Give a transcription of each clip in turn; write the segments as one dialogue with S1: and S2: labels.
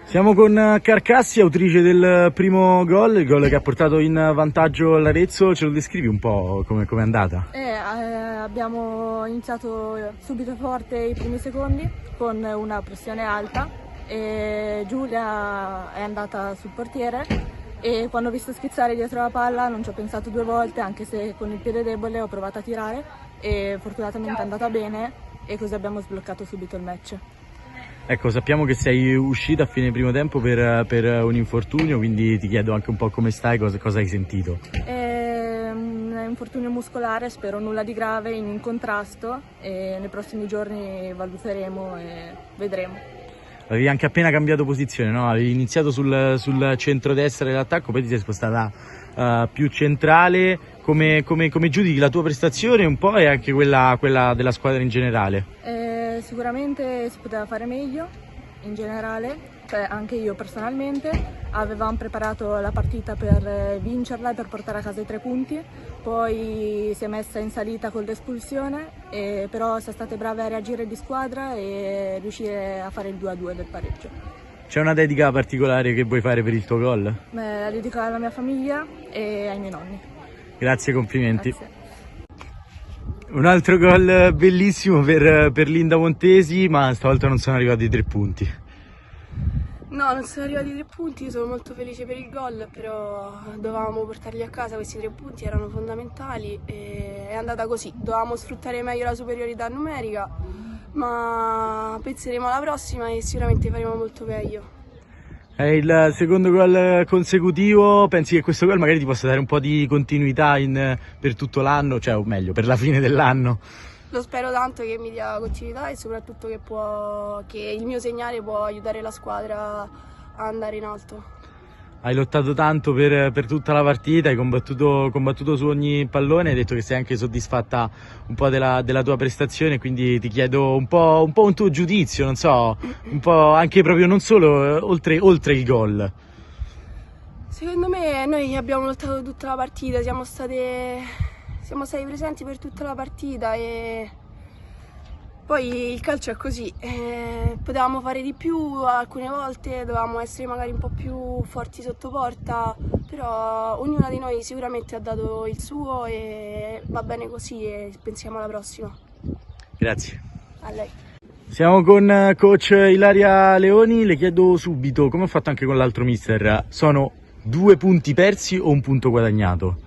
S1: Siamo con Carcassi, autrice del primo gol, il gol che ha portato in vantaggio l'Arezzo. Ce lo descrivi un po' come è andata?
S2: Abbiamo iniziato subito forte i primi secondi con una pressione alta e Giulia è andata sul portiere e quando ho visto schizzare dietro la palla non ci ho pensato due volte, anche se con il piede debole ho provato a tirare e fortunatamente è andata bene e così abbiamo sbloccato subito il match.
S1: Ecco, sappiamo che sei uscita a fine primo tempo per un infortunio, quindi ti chiedo anche un po' come stai, cosa hai sentito.
S2: È un infortunio muscolare, spero nulla di grave, in contrasto e nei prossimi giorni valuteremo e vedremo.
S1: Avevi anche appena cambiato posizione, no? Avevi iniziato sul centrodestra dell'attacco, poi ti sei spostata più centrale. Come giudichi la tua prestazione un po' e anche quella della squadra in generale?
S2: Sicuramente si poteva fare meglio in generale, cioè anche io personalmente. Avevamo preparato la partita per vincerla e per portare a casa i 3 punti, poi si è messa in salita con l'espulsione, però siamo state brave a reagire di squadra e riuscire a fare il 2-2 del pareggio.
S1: C'è una dedica particolare che vuoi fare per il tuo gol?
S2: La dedico alla mia famiglia e ai miei nonni.
S1: Grazie, complimenti.
S2: Grazie.
S1: Un altro gol bellissimo per Linda Montesi, ma stavolta non sono arrivati i 3 punti.
S3: No, non sono arrivati i 3 punti, sono molto felice per il gol, però dovevamo portarli a casa, questi 3 punti erano fondamentali e è andata così. Dovevamo sfruttare meglio la superiorità numerica, ma penseremo alla prossima e sicuramente faremo molto meglio.
S1: È il secondo gol consecutivo, pensi che questo gol magari ti possa dare un po' di continuità per tutto l'anno, cioè o meglio, per la fine dell'anno?
S3: Lo spero tanto che mi dia continuità e soprattutto che il mio segnale può aiutare la squadra a andare in alto.
S1: Hai lottato tanto per tutta la partita, hai combattuto su ogni pallone, hai detto che sei anche soddisfatta un po' della tua prestazione, quindi ti chiedo un po' un tuo giudizio, non so, un po' anche proprio non solo oltre il gol.
S3: Secondo me noi abbiamo lottato tutta la partita, siamo stati presenti per tutta la partita e poi il calcio è così, potevamo fare di più alcune volte, dovevamo essere magari un po' più forti sotto porta, però ognuna di noi sicuramente ha dato il suo e va bene così e pensiamo alla prossima.
S1: Grazie.
S3: A lei.
S1: Siamo con coach Ilaria Leoni, le chiedo subito, come ho fatto anche con l'altro mister, sono 2 punti persi o un punto guadagnato?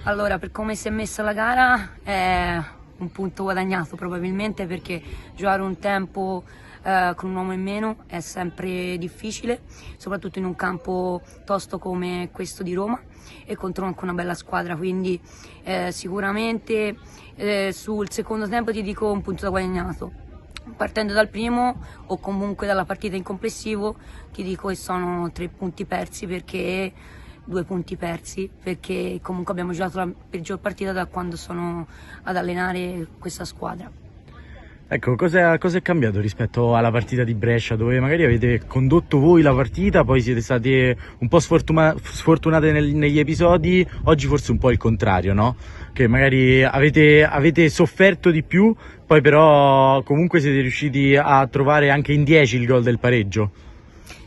S4: Allora, per come si è messa la gara è un punto guadagnato probabilmente, perché giocare un tempo con un uomo in meno è sempre difficile, soprattutto in un campo tosto come questo di Roma e contro anche una bella squadra, quindi sicuramente sul secondo tempo ti dico un punto da guadagnato. Partendo dal primo o comunque dalla partita in complessivo ti dico che sono 3 punti persi, perché 2 punti persi, perché comunque abbiamo giocato la peggior partita da quando sono ad allenare questa squadra.
S1: Ecco, cosa è cambiato rispetto alla partita di Brescia, dove magari avete condotto voi la partita, poi siete state un po' sfortunate negli episodi, oggi forse un po' il contrario, no? Che magari avete sofferto di più, poi però comunque siete riusciti a trovare anche in 10 il gol del pareggio.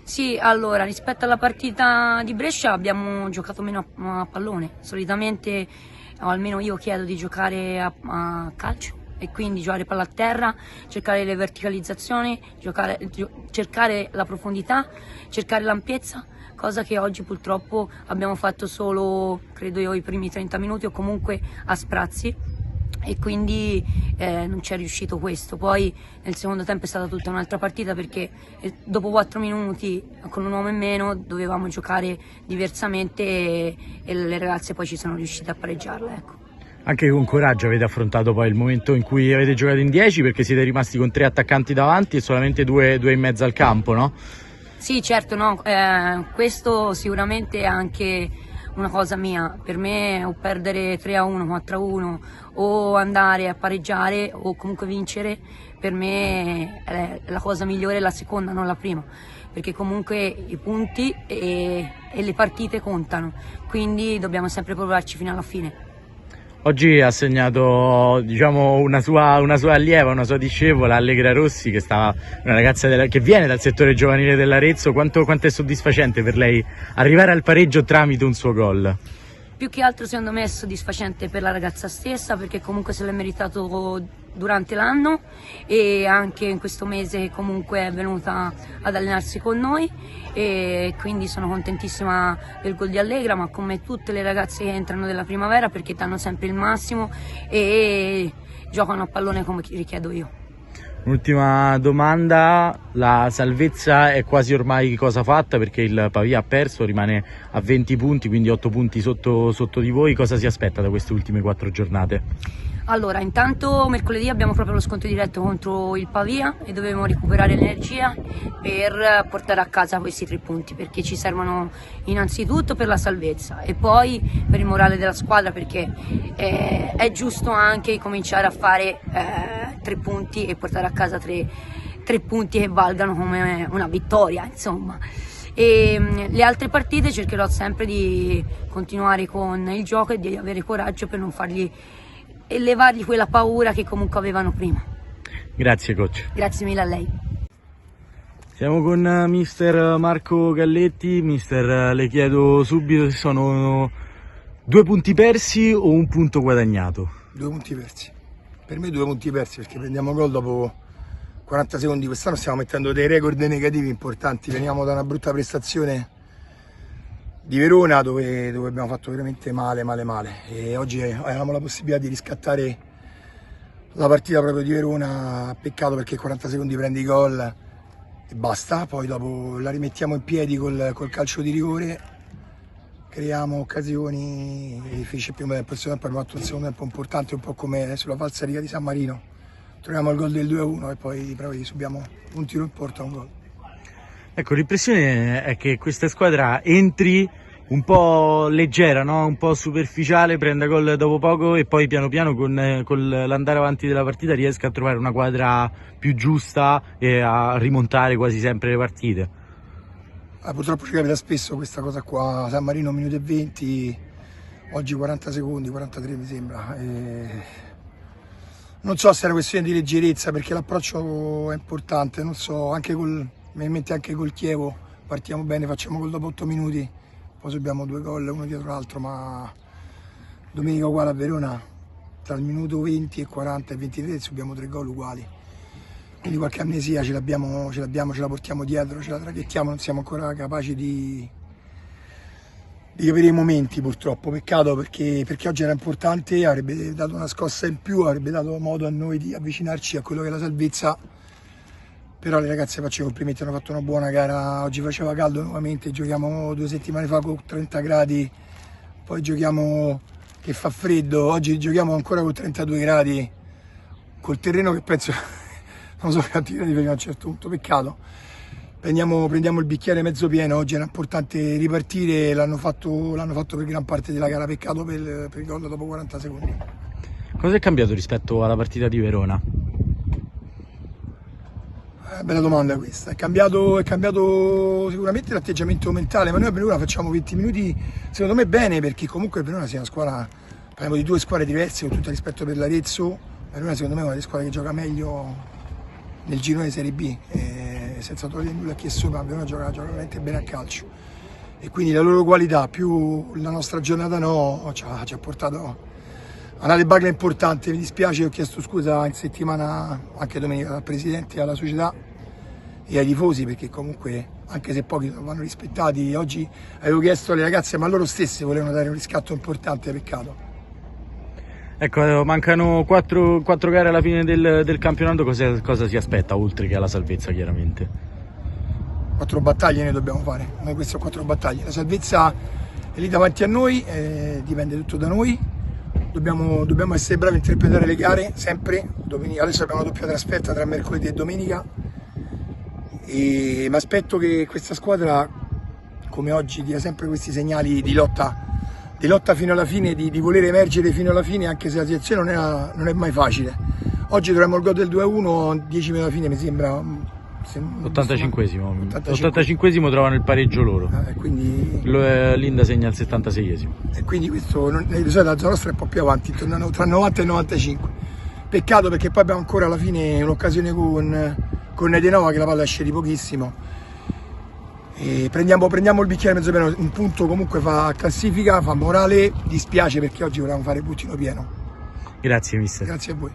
S4: Sì, allora, rispetto alla partita di Brescia abbiamo giocato meno a pallone. Solitamente, o almeno io chiedo di giocare a calcio e quindi giocare palla a terra, cercare le verticalizzazioni, cercare la profondità, cercare l'ampiezza, cosa che oggi purtroppo abbiamo fatto solo, credo io, i primi 30 minuti o comunque a sprazzi. E quindi non ci è riuscito questo. Poi nel secondo tempo è stata tutta un'altra partita, perché dopo 4 minuti con un uomo in meno dovevamo giocare diversamente e le ragazze poi ci sono riuscite a pareggiarla, ecco.
S1: Anche con coraggio avete affrontato poi il momento in cui avete giocato in 10, perché siete rimasti con 3 attaccanti davanti e solamente 2 in mezzo al campo, no?
S4: Sì, certo, no, questo sicuramente è anche una cosa mia. Per me o perdere 3-1, 4-1 o andare a pareggiare o comunque vincere, per me la cosa migliore è la seconda, non la prima, perché comunque i punti e le partite contano, quindi dobbiamo sempre provarci fino alla fine.
S1: Oggi ha segnato, diciamo, una sua allieva, una sua discepola, Allegra Rossi, che una ragazza che viene dal settore giovanile dell'Arezzo. Quanto è soddisfacente per lei arrivare al pareggio tramite un suo gol?
S4: Più che altro secondo me è soddisfacente per la ragazza stessa, perché comunque se l'è meritato durante l'anno e anche in questo mese che comunque è venuta ad allenarsi con noi, e quindi sono contentissima del gol di Allegra, ma come tutte le ragazze che entrano della primavera, perché danno sempre il massimo e giocano a pallone come richiedo io.
S1: Un'ultima domanda, la salvezza è quasi ormai cosa fatta, perché il Pavia ha perso, rimane a 20 punti, quindi 8 punti sotto di voi. Cosa si aspetta da queste ultime 4 giornate?
S4: Allora, intanto mercoledì abbiamo proprio lo scontro diretto contro il Pavia e dobbiamo recuperare l'energia per portare a casa questi 3 punti, perché ci servono innanzitutto per la salvezza e poi per il morale della squadra, perché è giusto anche cominciare a fare 3 punti e portare a casa 3 punti che valgano come una vittoria, insomma. E le altre partite cercherò sempre di continuare con il gioco e di avere coraggio per non fargli e levargli quella paura che comunque avevano prima.
S1: Grazie coach.
S4: Grazie mille a lei.
S1: Siamo con mister Marco Galletti. Mister, le chiedo subito se sono 2 punti persi o 1 punto guadagnato?
S5: 2 punti persi. Per me 2 punti persi, perché prendiamo gol dopo 40 secondi. Quest'anno stiamo mettendo dei record negativi importanti. Veniamo da una brutta prestazione di Verona dove abbiamo fatto veramente male e oggi avevamo la possibilità di riscattare la partita proprio di Verona. Peccato, perché 40 secondi prendi gol e basta, poi dopo la rimettiamo in piedi col calcio di rigore, creiamo occasioni e finisce più tempo. Il secondo tempo abbiamo fatto un secondo tempo importante, un po' come sulla falsariga di San Marino, troviamo il gol del 2-1 e poi subiamo un tiro in porta, un gol.
S1: Ecco, l'impressione è che questa squadra entri un po' leggera, no? Un po' superficiale, prenda gol dopo poco e poi piano piano con l'andare avanti della partita riesca a trovare una quadra più giusta e a rimontare quasi sempre le partite.
S5: Purtroppo ci capita spesso questa cosa qua. San Marino 1 minuto e 20, oggi 40 secondi, 43 mi sembra. Non so se è una questione di leggerezza, perché l'approccio è importante, non so, anche col Chievo partiamo bene, facciamo gol dopo 8 minuti, poi subiamo 2 gol uno dietro l'altro, ma domenica uguale a Verona, tra il minuto 20 e 40 e 23 subiamo 3 gol uguali, quindi qualche amnesia ce la portiamo dietro, ce la traghettiamo, non siamo ancora capaci di capire i momenti, purtroppo. Peccato, perché oggi era importante, avrebbe dato una scossa in più, avrebbe dato modo a noi di avvicinarci a quello che è la salvezza. Però le ragazze faccio i complimenti, hanno fatto una buona gara. Oggi faceva caldo nuovamente, giochiamo 2 settimane fa con 30 gradi, poi giochiamo che fa freddo, oggi giochiamo ancora con 32 gradi, col terreno che penso non so quanti gradi fino a un certo punto. Peccato. Prendiamo il bicchiere mezzo pieno, oggi era importante ripartire, l'hanno fatto per gran parte della gara. Peccato per il gol dopo 40 secondi.
S1: Cosa è cambiato rispetto alla partita di Verona?
S5: Bella domanda questa. È cambiato sicuramente l'atteggiamento mentale, ma noi a Verona facciamo 20 minuti secondo me bene, perché comunque Verona sia una squadra, parliamo di 2 squadre diverse, con tutto il rispetto per l'Arezzo. Verona secondo me è una delle squadre che gioca meglio nel girone Serie B, senza togliere nulla a chi è sopra. Verona gioca veramente bene a calcio e quindi la loro qualità più la nostra giornata ci ha portato a una debacle importante. Mi dispiace, ho chiesto scusa in settimana anche domenica al presidente, alla società e ai tifosi, perché comunque anche se pochi vanno rispettati, oggi avevo chiesto alle ragazze, ma loro stesse volevano dare un riscatto importante. Peccato.
S1: Ecco, mancano 4 gare alla fine del campionato, cosa si aspetta oltre che alla salvezza chiaramente?
S5: 4 battaglie ne dobbiamo fare, noi queste sono 4 battaglie, la salvezza è lì davanti a noi, dipende tutto da noi. Dobbiamo essere bravi a interpretare le gare sempre. Adesso abbiamo una doppia trasferta tra mercoledì e domenica e mi aspetto che questa squadra, come oggi, dia sempre questi segnali di lotta fino alla fine, di voler emergere fino alla fine, anche se la situazione non è mai facile. Oggi troviamo il gol del 2-1, 10 minuti alla fine mi sembra
S1: 85esimo. 85esimo trovano il pareggio loro.
S5: Quindi
S1: Linda segna il 76esimo.
S5: E quindi questo, di solito la zona nostra è un po' più avanti, tra 90 e 95. Peccato perché poi abbiamo ancora alla fine un'occasione con Edenova che la palla esce di pochissimo. E prendiamo il bicchiere mezzo pieno, un punto comunque fa classifica, fa morale, dispiace perché oggi volevamo fare il puntino pieno.
S1: Grazie mister.
S5: Grazie a voi.